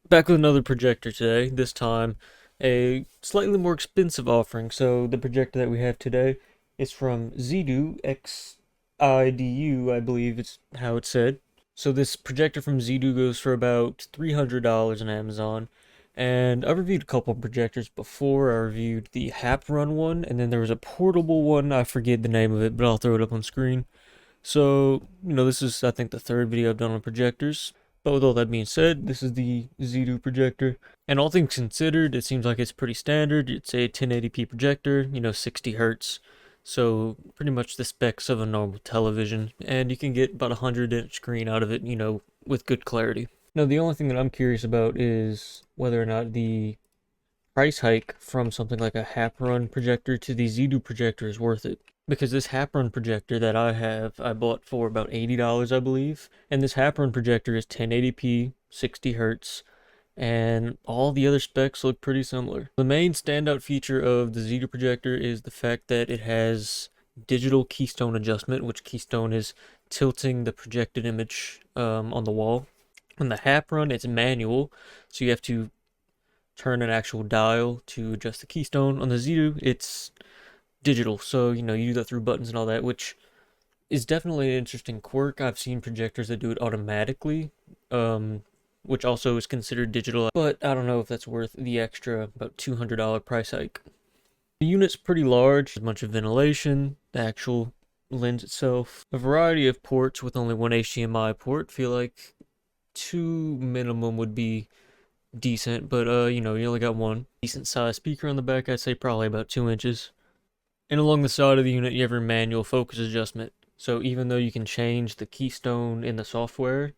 Back with another projector today, this time a slightly more expensive offering. So the projector that we have today is from Xidu, Xidu, I believe it's how it's said. So this projector from Xidu goes for about $300 on Amazon. And I reviewed a couple of projectors before. I reviewed the Hap Run one, and then there was a portable one. I forget the name of it, but I'll throw it up on screen. So, this is, I think, the third video I've done on projectors. But with all that being said, this is the Xidu projector. And all things considered, it seems like it's pretty standard. It's a 1080p projector, 60 hertz. So, pretty much the specs of a normal television. And you can get about a 100-inch screen out of it, with good clarity. Now, the only thing that I'm curious about is whether or not the price hike from something like a Hap-Run projector to the Xidu projector is worth it. Because this Hap-Run projector that I have, I bought for about $80, I believe. And this Hap-Run projector is 1080p, 60 hertz, and all the other specs look pretty similar. The main standout feature of the Xidu projector is the fact that it has digital keystone adjustment, which keystone is tilting the projected image on the wall. On the Hap-Run, it's manual, so you have to turn an actual dial to adjust the keystone. On the Xidu, it's digital, so you do that through buttons and all that, which is definitely an interesting quirk. I've seen projectors that do it automatically, which also is considered digital, but I don't know if that's worth the extra about $200 price hike. The unit's pretty large, a bunch of ventilation, the actual lens itself, a variety of ports with only one HDMI port. Feel like two minimum would be decent, but you only got one decent sized speaker on the back. I'd say probably about 2 inches. And along the side of the unit, you have your manual focus adjustment. So even though you can change the keystone in the software,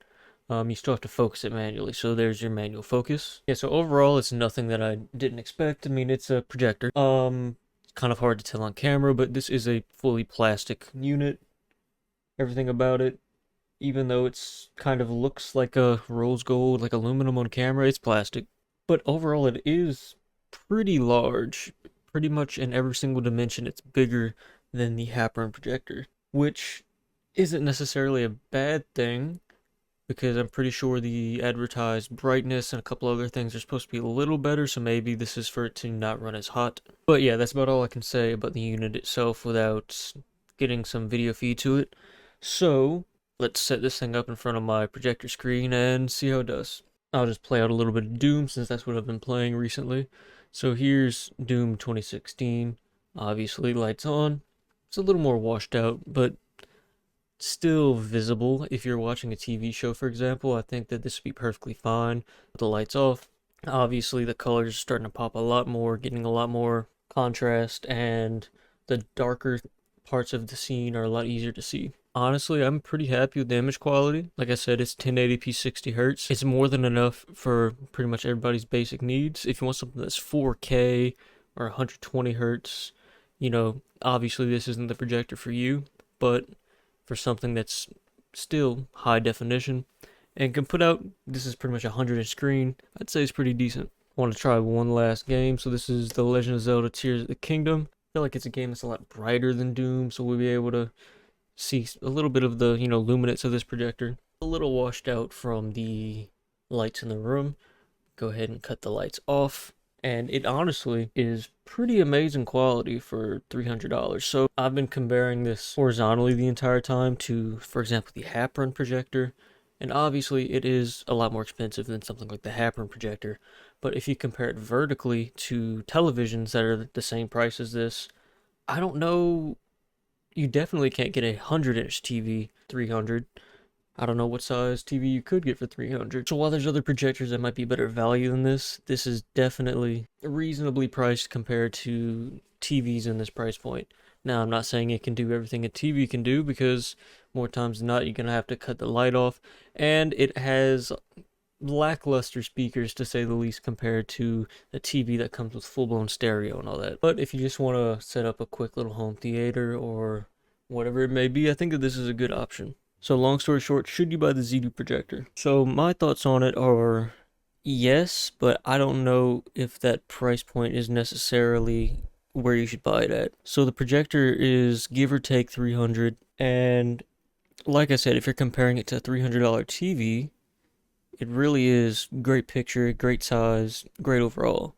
you still have to focus it manually. So there's your manual focus. Yeah, so overall, it's nothing that I didn't expect. I mean, it's a projector. It's kind of hard to tell on camera, but this is a fully plastic unit. Everything about it, even though it's kind of looks like a rose gold, like aluminum on camera, it's plastic. But overall, it is pretty large. Pretty much in every single dimension, it's bigger than the Hap-Run projector, which isn't necessarily a bad thing, because I'm pretty sure the advertised brightness and a couple other things are supposed to be a little better, so maybe this is for it to not run as hot. But yeah, that's about all I can say about the unit itself without getting some video feed to it. So, let's set this thing up in front of my projector screen and see how it does. I'll just play out a little bit of Doom since that's what I've been playing recently. So here's Doom 2016. Obviously, lights on. It's a little more washed out, but still visible. If you're watching a TV show, for example, I think that this would be perfectly fine with the lights off. Obviously, the colors are starting to pop a lot more, getting a lot more contrast, and the darker parts of the scene are a lot easier to see. Honestly, I'm pretty happy with the image quality. Like I said, it's 1080p 60 hertz. It's more than enough for pretty much everybody's basic needs. If you want something that's 4K or 120 hertz, obviously this isn't the projector for you, but for something that's still high definition and can put out, this is pretty much a 100-inch screen, I'd say it's pretty decent. I want to try one last game, so this is The Legend of Zelda Tears of the Kingdom. I feel like it's a game that's a lot brighter than Doom, so we'll be able to see a little bit of the, luminance of this projector. A little washed out from the lights in the room. Go ahead and cut the lights off. And it honestly is pretty amazing quality for $300. So I've been comparing this horizontally the entire time to, for example, the Hap-Run projector. And obviously it is a lot more expensive than something like the Hap-Run projector. But if you compare it vertically to televisions that are the same price as this, I don't know, you definitely can't get a 100-inch TV 300. I don't know what size TV you could get for 300. So while there's other projectors that might be better value than this is definitely reasonably priced compared to TVs in this price point. Now, I'm not saying it can do everything a TV can do, because more times than not, you're going to have to cut the light off. And it has lackluster speakers, to say the least, compared to the TV that comes with full-blown stereo and all that. But if you just want to set up a quick little home theater or whatever it may be, I think that this is a good option. So long story short, should you buy the Xidu projector? So my thoughts on it are yes, but I don't know if that price point is necessarily where you should buy it at. So the projector is give or take 300, and like I said, if you're comparing it to a $300 TV, It really is great picture, great size, great overall.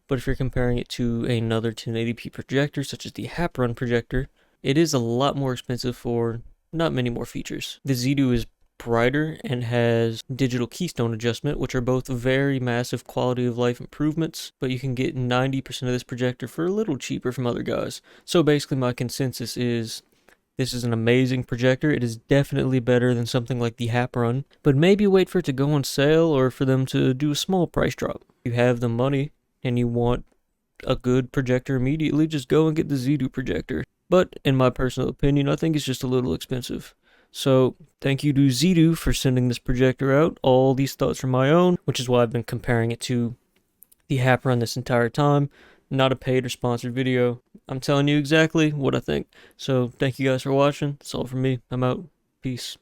But if you're comparing it to another 1080p projector, such as the Haprun projector, it is a lot more expensive for not many more features. The Xidu is brighter and has digital keystone adjustment, which are both very massive quality of life improvements, but you can get 90% of this projector for a little cheaper from other guys. So basically my consensus is this is an amazing projector. It is definitely better than something like the Haprun, but maybe wait for it to go on sale or for them to do a small price drop. If you have the money and you want a good projector immediately, just go and get the Xidu projector. But in my personal opinion, I think it's just a little expensive. So thank you to Xidu for sending this projector out. All these thoughts are my own, which is why I've been comparing it to the Haprun this entire time. Not a paid or sponsored video. I'm telling you exactly what I think. So thank you guys for watching. That's all from me. I'm out. Peace.